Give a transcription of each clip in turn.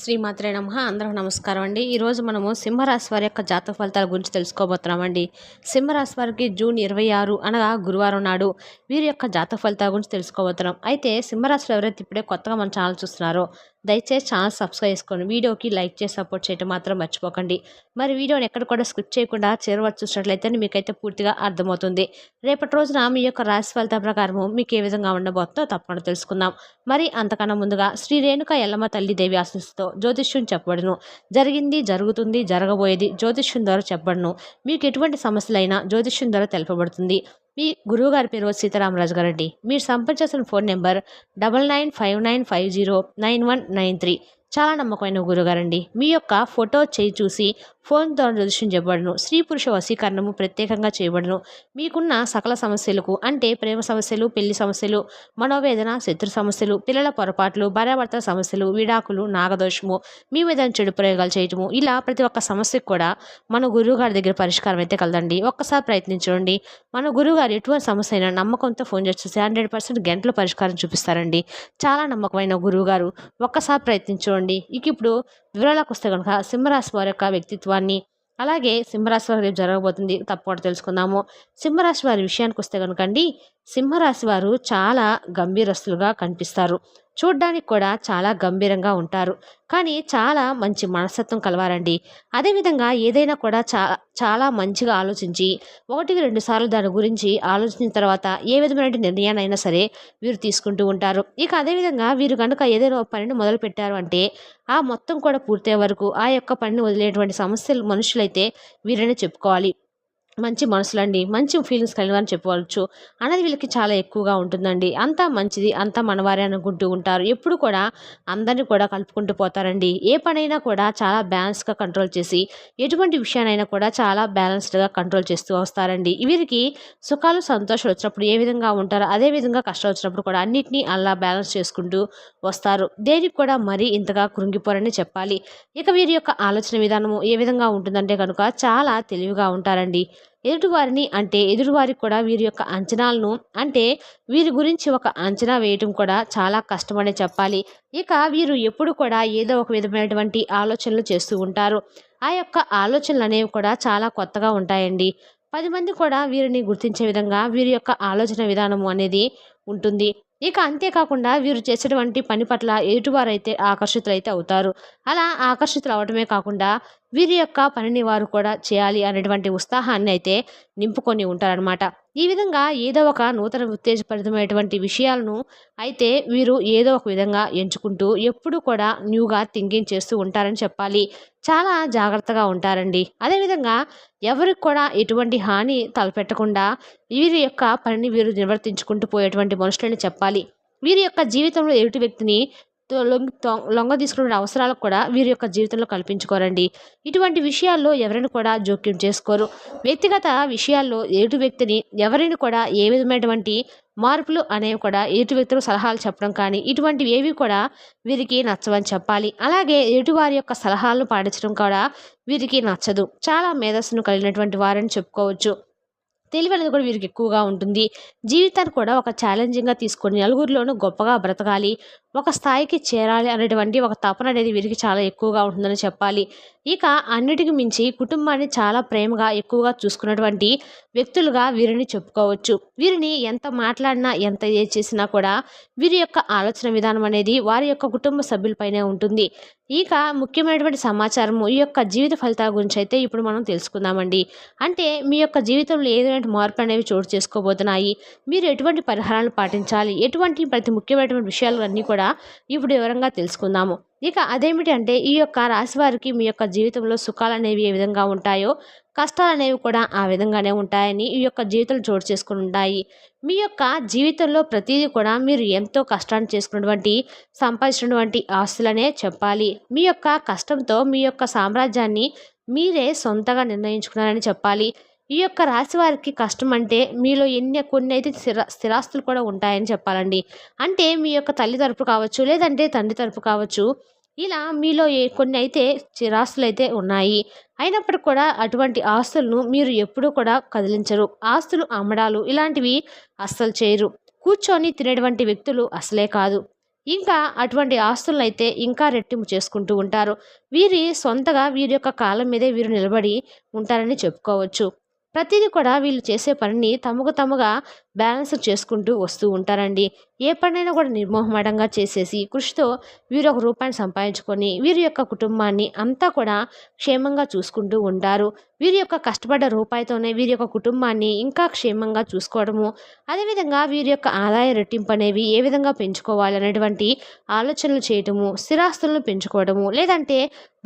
శ్రీమాత్రే నమః. అందరికి నమస్కారం అండి. ఈరోజు మనము సింహరాశి వారి యొక్క జాతక ఫలితాల గురించి తెలుసుకోబోతున్నామండి. సింహరాశి వారికి జూన్ 26 అనగా గురువారం నాడు వీరి యొక్క జాతక ఫలితాల గురించి తెలుసుకోబోతున్నాం. అయితే సింహరాశిలో ఎవరైతే ఇప్పుడే కొత్తగా మన ఛానల్ చూస్తున్నారో దయచేసి ఛానల్ సబ్స్క్రైబ్ చేసుకోండి. వీడియోకి లైక్ చేసి సపోర్ట్ చేయడం మాత్రం మర్చిపోకండి. మరి వీడియోని ఎక్కడ కూడా స్కిప్ చేయకుండా చివరి వరకు చూసినట్లయితే మీకైతే పూర్తిగా అర్థమవుతుంది. రేపటి రోజున మీ యొక్క రాశి ఫలితాల ప్రకారము మీకు ఏ విధంగా ఉండబోతుందో తప్పకుండా తెలుసుకుందాం. మరి అంతకన్నా ముందుగా శ్రీ రేణుక ఎల్లమ్మ తల్లి దేవి ఆశీస్సుతో జ్యోతిష్యం చెప్పబడును. జరిగింది, జరుగుతుంది, జరగబోయేది జ్యోతిష్యం ద్వారా చెప్పబడును. మీకు ఎటువంటి సమస్యలైనా జ్యోతిష్యం ద్వారా తెలుపబడుతుంది. మీ గురువు గారి పేరు సీతారామరాజు గారండి. మీరు సంప్రదించాల్సిన ఫోన్ నెంబర్ 9959509193. చాలా నమ్మకమైన గురుగారండి. మీ యొక్క ఫోటో చేయి చూసి ఫోన్ ద్వారా జ్యోతిష్యం చెప్పబడును. స్త్రీ పురుష వశీకరణము ప్రత్యేకంగా చేయబడును. మీకున్న సకల సమస్యలకు అంటే ప్రేమ సమస్యలు, పెళ్లి సమస్యలు, మనోవేదన, శత్రు సమస్యలు, పిల్లల పొరపాట్లు, భార్యాభర్తల సమస్యలు, విడాకులు, నాగదోషము, మీ మీద చెడు ప్రయోగాలు చేయటము, ఇలా ప్రతి ఒక్క సమస్యకు కూడా మన గురువు గారి దగ్గర పరిష్కారం అయితే కలదండి. ఒక్కసారి ప్రయత్నించండి. మన గురువుగారు ఎటువంటి సమస్య అయినా నమ్మకంతో ఫోన్ చేస్తే 100% గంటలో పరిష్కారం చూపిస్తారండి. చాలా నమ్మకమైన గురువుగారు. ఒక్కసారి ప్రయత్నించండి. ఇక ఇప్పుడు వివరాలకు వస్తే కనుక సింహరాశి వారి యొక్క వ్యక్తిత్వాన్ని, అలాగే సింహరాశి వారు రేపు జరగబోతుంది తప్పకుండా తెలుసుకుందాము. సింహరాశి వారి విషయానికి వస్తే కనుక అండి, సింహరాశి వారు చాలా గంభీరస్తులుగా కనిపిస్తారు. చూడ్డానికి కూడా చాలా గంభీరంగా ఉంటారు. కానీ చాలా మంచి మనస్తత్వం కలవారండి. అదేవిధంగా ఏదైనా కూడా చాలా మంచిగా ఆలోచించి 1-2 సార్లు దాని గురించి ఆలోచించిన తర్వాత ఏ విధమైన నిర్ణయాన్నైనా సరే వీరు తీసుకుంటూ ఉంటారు. ఇక అదేవిధంగా వీరు కనుక ఏదైనా ఒక పనిని మొదలు పెట్టారు అంటే ఆ మొత్తం కూడా పూర్తయ్యే వరకు ఆ యొక్క పనిని వదిలేటువంటి మనుషులైతే వీరనే చెప్పుకోవాలి. మంచి మనసులండి, మంచి ఫీలింగ్స్ కలిగినని చెప్పవచ్చు అనేది వీళ్ళకి చాలా ఎక్కువగా ఉంటుందండి. అంతా మంచిది, అంతా మనవారే అనుకుంటూ ఉంటారు. ఎప్పుడు కూడా అందరినీ కూడా కలుపుకుంటూ పోతారండి. ఏ పనైనా కూడా చాలా బ్యాలెన్స్గా కంట్రోల్ చేసి ఎటువంటి విషయానైనా కూడా చాలా బ్యాలెన్స్డ్గా కంట్రోల్ చేస్తూ వస్తారండి. వీరికి సుఖాలు సంతోషాలు వచ్చినప్పుడు ఏ విధంగా ఉంటారో అదే విధంగా కష్టాలు వచ్చినప్పుడు కూడా అన్నిటినీ అలా బ్యాలెన్స్ చేసుకుంటూ వస్తారు. దేనికి కూడా మరీ ఇంతగా కృంగిపోరని చెప్పాలి. ఇక వీరి యొక్క ఆలోచన విధానము ఏ విధంగా ఉంటుందంటే కనుక చాలా తెలివిగా ఉంటారండి. ఎదుటివారికి కూడా వీరి యొక్క అంచనాలను అంటే వీరి గురించి ఒక అంచనా వేయటం కూడా చాలా కష్టమనే చెప్పాలి. ఇక వీరు ఎప్పుడు కూడా ఏదో ఒక విధమైనటువంటి ఆలోచనలు చేస్తూ ఉంటారు. ఆ యొక్క ఆలోచనలు అనేవి కూడా చాలా కొత్తగా ఉంటాయండి. 10 మంది కూడా వీరిని గుర్తించే విధంగా వీరి యొక్క ఆలోచన విధానము అనేది ఉంటుంది. ఇక అంతేకాకుండా వీరు చేసేటువంటి పని పట్ల ఎదుటివారైతే ఆకర్షితులైతే అవుతారు. అలా ఆకర్షితులు అవడమే కాకుండా వీరి యొక్క పనిని వారు కూడా చేయాలి అనేటువంటి ఉత్సాహాన్ని అయితే నింపుకొని ఉంటారనమాట. ఈ విధంగా ఏదో ఒక నూతన ఉత్తేజపరితమైనటువంటి విషయాలను అయితే వీరు ఏదో ఒక విధంగా ఎంచుకుంటూ ఎప్పుడూ కూడా న్యూగా థింకింగ్ చేస్తూ ఉంటారని చెప్పాలి. చాలా జాగ్రత్తగా ఉంటారండి. అదేవిధంగా ఎవరికి కూడా ఎటువంటి హాని తలపెట్టకుండా వీరి యొక్క పనిని వీరు నిర్వర్తించుకుంటూ పోయేటువంటి మనుషులని చెప్పాలి. వీరి యొక్క జీవితంలో ఎదుటి వ్యక్తిని లొంగ తీసుకునే అవసరాలకు కూడా వీరి యొక్క జీవితంలో కల్పించుకోరండి. ఇటువంటి విషయాల్లో ఎవరిని కూడా జోక్యం చేసుకోరు. వ్యక్తిగత విషయాల్లో ఎదుటి వ్యక్తిని ఎవరిని కూడా ఏ విధమైనటువంటి మార్పులు అనేవి కూడా ఎదుటి వ్యక్తులకు సలహాలు చెప్పడం కానీ ఇటువంటివి ఏవి కూడా వీరికి నచ్చవని చెప్పాలి. అలాగే ఎదుటివారి యొక్క సలహాలను పాటించడం కూడా వీరికి నచ్చదు. చాలా మేధస్సును కలిగినటువంటి వారని చెప్పుకోవచ్చు. తెలివి అనేది కూడా వీరికి ఎక్కువగా ఉంటుంది. జీవితాన్ని కూడా ఒక ఛాలెంజింగ్గా తీసుకొని నలుగురిలోనూ గొప్పగా బ్రతకాలి, ఒక స్థాయికి చేరాలి అనేటువంటి ఒక తపన అనేది వీరికి చాలా ఎక్కువగా ఉంటుందని చెప్పాలి. ఇక అన్నిటికి మించి కుటుంబాన్ని చాలా ప్రేమగా ఎక్కువగా చూసుకున్నటువంటి వ్యక్తులుగా వీరిని చెప్పుకోవచ్చు. వీరిని ఎంత మాట్లాడినా ఎంత ఏ చేసినా కూడా వీరి యొక్క ఆలోచన విధానం అనేది వారి యొక్క కుటుంబ సభ్యులపైనే ఉంటుంది. ఇక ముఖ్యమైనటువంటి సమాచారము ఈ యొక్క జీవిత ఫలితాల గురించి అయితే ఇప్పుడు మనం తెలుసుకుందామండి. అంటే మీ యొక్క జీవితంలో ఏదైనా మార్పులు అనేవి చోటు చేసుకోబోతున్నాయి. మీరు ఎటువంటి పరిహారాలను పాటించాలి, ఎటువంటి ప్రతి ముఖ్యమైనటువంటి విషయాలు అన్నీ కూడా ఇప్పుడు వివరంగా తెలుసుకుందాము. ఇక అదేమిటి అంటే ఈ యొక్క రాశి వారికి మీ యొక్క జీవితంలో సుఖాలు అనేవి ఏ విధంగా ఉంటాయో కష్టాలు అనేవి కూడా ఆ విధంగానే ఉంటాయని ఈ యొక్క జీవితంలో చోటు చేసుకుని ఉంటాయి. మీ యొక్క జీవితంలో ప్రతిదీ కూడా మీరు ఎంతో కష్టాన్ని చేసుకున్నటువంటి సంపాదించినటువంటి ఆస్తులనే చెప్పాలి. మీ యొక్క కష్టంతో మీ యొక్క సామ్రాజ్యాన్ని మీరే సొంతగా నిర్ణయించుకున్నారని చెప్పాలి. ఈ యొక్క రాశి వారికి కష్టం అంటే మీలో కొన్ని అయితే స్థిరాస్తులు కూడా ఉంటాయని చెప్పాలండి. అంటే మీ యొక్క తల్లి తరపు కావచ్చు, లేదంటే తండ్రి తరపు కావచ్చు, ఇలా మీలో కొన్ని అయితే స్థిరాస్తులు అయితే ఉన్నాయి. అయినప్పటికీ కూడా అటువంటి ఆస్తులను మీరు ఎప్పుడూ కూడా కదిలించరు. ఆస్తులు అమ్మడాలు ఇలాంటివి అస్సలు చేయరు. కూర్చొని తినేటువంటి వ్యక్తులు అసలే కాదు. ఇంకా అటువంటి ఆస్తులనైతే ఇంకా రెట్టింపు చేసుకుంటూ ఉంటారు. వీరి సొంతగా వీరి యొక్క కాళ్ళ మీదే వీరు నిలబడి ఉంటారని చెప్పుకోవచ్చు. ప్రతీదీ కూడా వీళ్ళు చేసే పనిని తమకు తముగా బ్యాలెన్స్ చేసుకుంటూ వస్తూ ఉంటారండి. ఏ పనైనా కూడా నిర్మోహమాటంగా చేసేసి కృషితో వీరు ఒక రూపాయిని సంపాదించుకొని వీరి యొక్క కుటుంబాన్ని అంతా కూడా క్షేమంగా చూసుకుంటూ ఉంటారు. వీరి యొక్క కష్టపడ్డ రూపాయితోనే వీరి యొక్క కుటుంబాన్ని ఇంకా క్షేమంగా చూసుకోవడము, అదేవిధంగా వీరి యొక్క ఆదాయ రెట్టింపు అనేవి ఏ విధంగా పెంచుకోవాలి అనేటువంటి ఆలోచనలు చేయటము, స్థిరాస్తులను పెంచుకోవడము, లేదంటే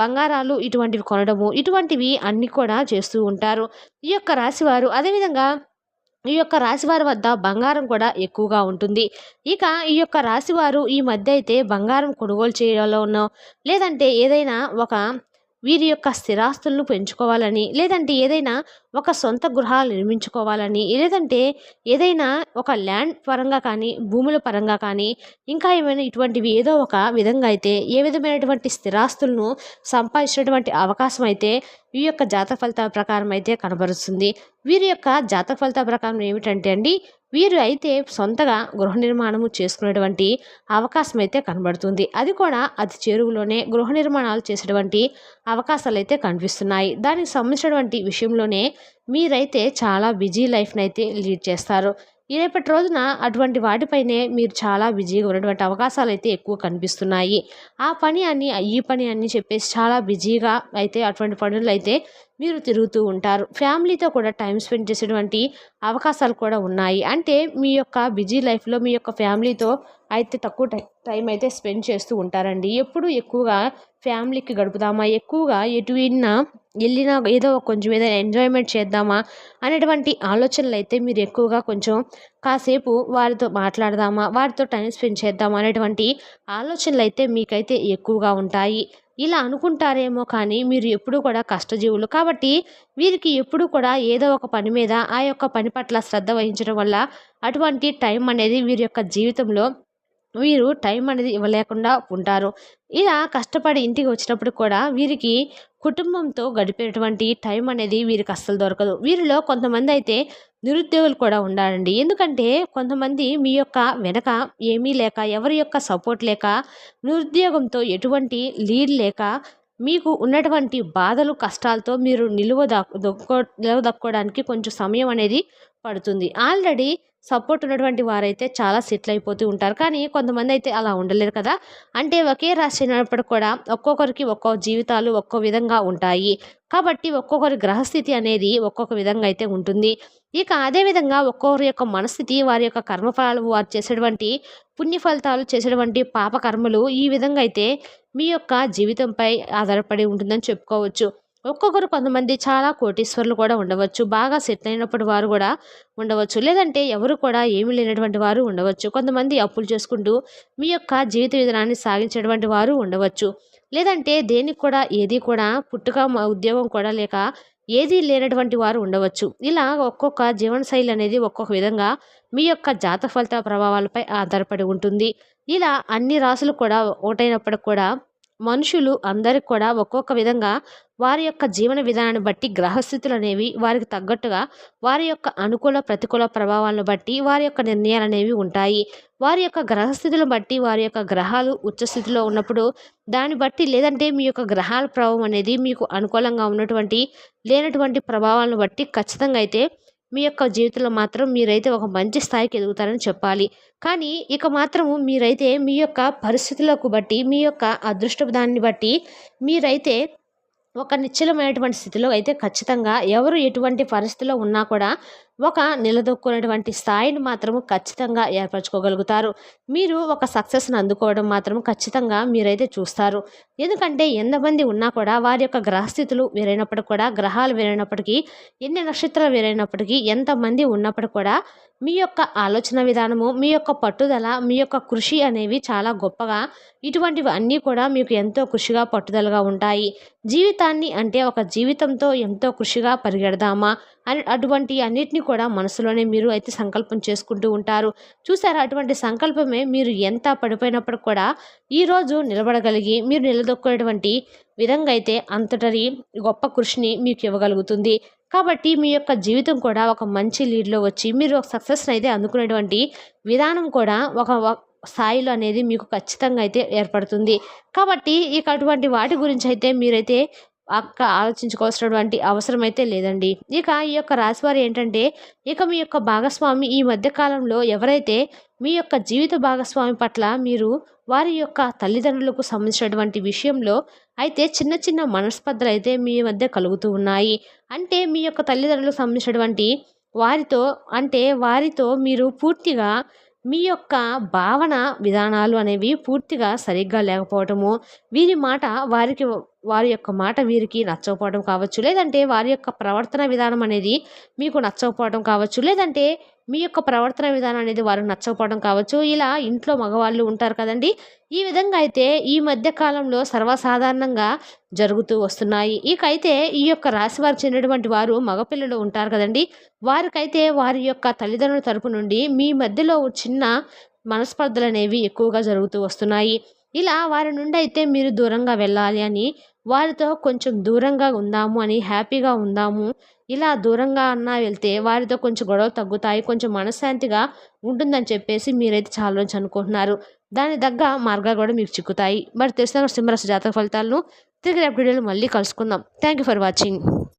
బంగారాలు ఇటువంటివి కొనడము, ఇటువంటివి అన్నీ కూడా చేస్తూ ఉంటారు ఈ యొక్క రాశివారు. అదేవిధంగా ఈ యొక్క రాశివారి వద్ద బంగారం కూడా ఎక్కువగా ఉంటుంది. ఇక ఈ యొక్క రాశివారు ఈ మధ్య అయితే బంగారం కొనుగోలు చేయడంలోనో, లేదంటే ఏదైనా ఒక వీరి యొక్క స్థిరాస్తులను పెంచుకోవాలని, లేదంటే ఏదైనా ఒక సొంత గృహాలు నిర్మించుకోవాలని, లేదంటే ఏదైనా ఒక ల్యాండ్ పరంగా కానీ, భూముల పరంగా కానీ, ఇంకా ఏమైనా ఇటువంటివి ఏదో ఒక విధంగా అయితే ఏ విధమైనటువంటి స్థిరాస్తులను సంపాదించినటువంటి అవకాశం అయితే ఈ యొక్క జాతక ఫలితాల ప్రకారం అయితే కనబరుస్తుంది. వీరి యొక్క జాతక ఫలితాల ప్రకారం ఏమిటంటే అండి, వీరు అయితే సొంతగా గృహ నిర్మాణము చేసుకునేటువంటి అవకాశం అయితే కనబడుతుంది. అది కూడా అతి చేరువలోనే గృహ నిర్మాణాలు చేసేటువంటి అవకాశాలు అయితే కనిపిస్తున్నాయి. దానికి సంబంధించినటువంటి విషయంలోనే మీరైతే చాలా బిజీ లైఫ్ని అయితే లీడ్ చేస్తారు. ఈ రేపటి రోజున అటువంటి వాటిపైనే మీరు చాలా బిజీగా ఉన్నటువంటి అవకాశాలు అయితే ఎక్కువ కనిపిస్తున్నాయి. ఆ పని అని ఈ పని అని చెప్పేసి చాలా బిజీగా అయితే అటువంటి పనులు అయితే మీరు తిరుగుతూ ఉంటారు. ఫ్యామిలీతో కూడా టైం స్పెండ్ చేసేటువంటి అవకాశాలు కూడా ఉన్నాయి. అంటే మీ యొక్క బిజీ లైఫ్లో మీ యొక్క ఫ్యామిలీతో అయితే తక్కువ టైం అయితే స్పెండ్ చేస్తూ ఉంటారండి. ఎప్పుడు ఎక్కువగా ఫ్యామిలీకి గడుపుదామా, ఎక్కువగా ఎటు వెళ్ళినా ఏదో కొంచెం ఏదైనా ఎంజాయ్మెంట్ చేద్దామా అనేటువంటి ఆలోచనలు అయితే మీరు ఎక్కువగా కొంచెం కాసేపు వారితో మాట్లాడదామా, వారితో టైం స్పెండ్ చేద్దామా అనేటువంటి ఆలోచనలు అయితే మీకైతే ఎక్కువగా ఉంటాయి. ఇలా అనుకుంటారేమో కానీ మీరు ఎప్పుడూ కూడా కష్టజీవులు కాబట్టి వీరికి ఎప్పుడూ కూడా ఏదో ఒక పని మీద ఆ యొక్క పని పట్ల శ్రద్ధ వహించడం వల్ల అటువంటి టైం అనేది వీరి యొక్క జీవితంలో వీరు టైం అనేది ఇవ్వలేకుండా ఉంటారు. ఇలా కష్టపడి ఇంటికి వచ్చినప్పుడు కూడా వీరికి కుటుంబంతో గడిపేటువంటి టైం అనేది వీరికి అస్సలు దొరకదు. వీరిలో కొంతమంది అయితే నిరుద్యోగులు కూడా ఉండాలండి. ఎందుకంటే కొంతమంది మీ యొక్క వెనక ఏమీ లేక, ఎవరి యొక్క సపోర్ట్ లేక, నిరుద్యోగంతో ఎటువంటి లీడ్ లేక, మీకు ఉన్నటువంటి బాధలు కష్టాలతో మీరు నిలవదక్కోవడానికి కొంచెం సమయం అనేది పడుతుంది. ఆల్రెడీ సపోర్ట్ ఉన్నటువంటి వారైతే చాలా సెటిల్ అయిపోతూ ఉంటారు. కానీ కొంతమంది అయితే అలా ఉండలేరు కదా. అంటే ఒకే రాశి అయినప్పటికి కూడా ఒక్కొక్కరికి ఒక్కో జీవితాలు ఒక్కో విధంగా ఉంటాయి. కాబట్టి ఒక్కొక్కరి గ్రహస్థితి అనేది ఒక్కొక్క విధంగా అయితే ఉంటుంది. ఇక అదేవిధంగా ఒక్కొక్కరి యొక్క మనస్థితి, వారి యొక్క కర్మఫలాలు, వారు చేసేటువంటి పుణ్య ఫలితాలు, చేసేటువంటి పాప కర్మలు ఈ విధంగా అయితే మీ యొక్క జీవితంపై ఆధారపడి ఉంటుందని చెప్పుకోవచ్చు. ఒక్కొక్కరు కొంతమంది చాలా కోటీశ్వరులు కూడా ఉండవచ్చు. బాగా సెటిల్ అయినప్పుడు వారు కూడా ఉండవచ్చు. లేదంటే ఎవరు కూడా ఏమీ లేనటువంటి వారు ఉండవచ్చు. కొంతమంది అప్పులు చేసుకుంటూ మీ యొక్క జీవిత విధానాన్ని సాగించేటువంటి వారు ఉండవచ్చు. లేదంటే దేనికి కూడా ఏది కూడా పుట్టుక ఉద్యోగం కూడా లేక ఏదీ లేనటువంటి వారు ఉండవచ్చు. ఇలా ఒక్కొక్క జీవనశైలి అనేది ఒక్కొక్క విధంగా మీ యొక్క జాతక ఫలితాల ప్రభావాలపై ఆధారపడి ఉంటుంది. ఇలా అన్ని రాసులు కూడా ఒకటైనప్పటికి కూడా మనుషులు అందరికి కూడా ఒక్కొక్క విధంగా వారి యొక్క జీవన విధానాన్ని బట్టి గ్రహస్థితులు అనేవి వారికి తగ్గట్టుగా వారి యొక్క అనుకూల ప్రతికూల ప్రభావాలను బట్టి వారి యొక్క నిర్ణయాలు అనేవి ఉంటాయి. వారి యొక్క గ్రహస్థితులను బట్టి వారి యొక్క గ్రహాలు ఉచ్చస్థితిలో ఉన్నప్పుడు దాన్ని బట్టి, లేదంటే మీ యొక్క గ్రహాల ప్రభావం అనేది మీకు అనుకూలంగా ఉన్నటువంటి లేనటువంటి ప్రభావాలను బట్టి ఖచ్చితంగా అయితే మీ యొక్క జీవితంలో మాత్రం మీరైతే ఒక మంచి స్థాయికి ఎదుగుతారని చెప్పాలి. కానీ ఇక మాత్రము మీరైతే మీ యొక్క పరిస్థితులకు బట్టి, మీ యొక్క అదృష్టపు దాన్ని బట్టి మీరైతే ఒక నిశ్చలమైనటువంటి స్థితిలో అయితే ఖచ్చితంగా ఎవరు ఎటువంటి పరిస్థితిలో ఉన్నా కూడా ఒక నిలదొక్కునేటువంటి స్థాయిని మాత్రము ఖచ్చితంగా ఏర్పరచుకోగలుగుతారు. మీరు ఒక సక్సెస్ని అందుకోవడం మాత్రం ఖచ్చితంగా మీరైతే చూస్తారు. ఎందుకంటే ఎంతమంది ఉన్నా కూడా వారి యొక్క గ్రహస్థితులు వేరైనప్పటికీ కూడా, గ్రహాలు వేరైనప్పటికీ, ఎన్ని నక్షత్రాలు వేరైనప్పటికీ, ఎంతమంది ఉన్నప్పటికీ కూడా మీ యొక్క ఆలోచన విధానము, మీ యొక్క పట్టుదల, మీ యొక్క కృషి అనేవి చాలా గొప్పగా, ఇటువంటివి అన్నీ కూడా మీకు ఎంతో కృషిగా పట్టుదలగా ఉంటాయి. జీవితాన్ని అంటే ఒక జీవితంతో ఎంతో కృషిగా పరిగెడదామా అని అటువంటి అన్నిటినీ కూడా మనసులోనే మీరు అయితే సంకల్పం చేసుకుంటూ ఉంటారు. చూసారా, అటువంటి సంకల్పమే మీరు ఎంత పడిపోయినప్పుడు కూడా ఈరోజు నిలబడగలిగి మీరు నిలదొక్కునేటువంటి విధంగా అయితే అంతటి గొప్ప కృషిని మీకు ఇవ్వగలుగుతుంది. కాబట్టి మీ యొక్క జీవితం కూడా ఒక మంచి లీడ్లో వచ్చి మీరు ఒక సక్సెస్ని అయితే అందుకునేటువంటి విధానం కూడా స్థాయిలో అనేది మీకు ఖచ్చితంగా అయితే ఏర్పడుతుంది. కాబట్టి ఇక అటువంటి వాటి గురించి అయితే మీరైతే ఆలోచించుకోవాల్సినటువంటి అవసరం అయితే లేదండి. ఇక ఈ యొక్క రాశివారు ఏంటంటే, ఇక మీ యొక్క భాగస్వామి ఈ మధ్య కాలంలో ఎవరైతే మీ యొక్క జీవిత భాగస్వామి పట్ల మీరు వారి యొక్క తల్లిదండ్రులకు సంబంధించినటువంటి విషయంలో అయితే చిన్న చిన్న మనస్పర్ధలైతే మీ మధ్య కలుగుతూ ఉన్నాయి. అంటే మీ యొక్క తల్లిదండ్రులకు సంబంధించినటువంటి వారితో వారితో మీరు పూర్తిగా మీ యొక్క భావన విధానాలు అనేవి పూర్తిగా సరిగ్గా లేకపోవటము, వీరి మాట వారికి వారి యొక్క మాట వీరికి నచ్చకపోవడం కావచ్చు. లేదంటే వారి యొక్క ప్రవర్తన విధానం అనేది మీకు నచ్చకపోవడం కావచ్చు. లేదంటే మీ యొక్క ప్రవర్తన విధానం అనేది వారికి నచ్చకపోవడం కావచ్చు. ఇలా ఇంట్లో మగవాళ్ళు ఉంటారు కదండీ! ఈ విధంగా అయితే ఈ మధ్య కాలంలో సర్వసాధారణంగా జరుగుతూ వస్తున్నాయి. ఇకైతే ఈ యొక్క రాశివారికి చెందినటువంటి వారు మగపిల్లలు ఉంటారు కదండీ! వారికైతే వారి యొక్క తల్లిదండ్రుల తరపు నుండి మీ మధ్యలో చిన్న మనస్పర్ధలనేవి ఎక్కువగా జరుగుతూ వస్తున్నాయి. ఇలా వారి నుండి అయితే మీరు దూరంగా వెళ్ళాలి అని, వారితో కొంచెం దూరంగా ఉందాము అని, హ్యాపీగా ఉందాము. ఇలా దూరంగా అన్నా వెళ్తే వారితో కొంచెం గొడవలు తగ్గుతాయి. కొంచెం మనశ్శాంతిగా ఉంటుందని చెప్పేసి మీరైతే చాలా రోజు అనుకుంటున్నారు. దానికి తగ్గ మార్గాలు కూడా మీకు చిక్కుతాయి. మరి తెలిసిన సింహరాశి జాతక ఫలితాలను తిరిగి రేపటి వీడియోలో మళ్ళీ కలుసుకుందాం. Thank you for watching.